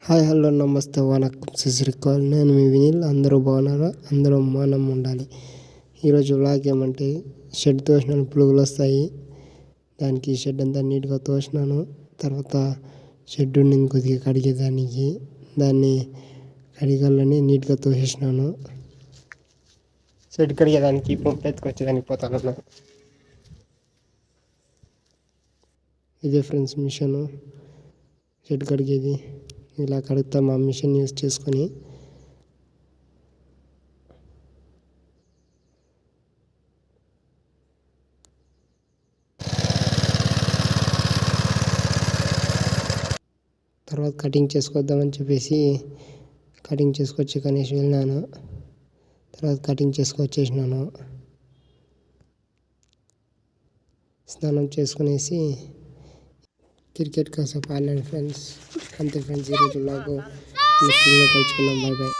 Hi hello నమస్తే వనక్కం శ్రీకాల్ నేను మీ వినిల్ అందరూ బాగున్నారా? అందరూ మనం ఉండాలి. ఈరోజు వ్లాగ్ ఏమంటే షెడ్ తోసినాను, పురుగులు వస్తాయి. దానికి షెడ్ అంతా నీట్గా తోసినాను. తర్వాత షెడ్ ఉండింది కొద్దిగా కడిగేదానికి, దాన్ని కడిగాలని నీట్గా తోసేసినాను. షెడ్ కడిగేదానికి పంపు ఎత్తుకొచ్చేదానికి పోతాను. ఇదే ఫ్రెండ్స్ మిషన్ షెడ్ కడిగేది. ఇలా కడుగుతాం ఆ మిషన్ యూజ్ చేసుకొని. తర్వాత కటింగ్ చేసుకొద్దామని చెప్పేసి కటింగ్ చేసుకొచ్చి కనీసం వెళ్ళినాను. తర్వాత కటింగ్ చేసుకొచ్చేసినాను. స్నానం చేసుకునేసి క్రికెట్ కాసేపు ఆడినాను ఫ్రెండ్స్. అంతే ఫ్రెండ్స్ ఈరోజు నాకు కలుసుకుందాం. Bye bye.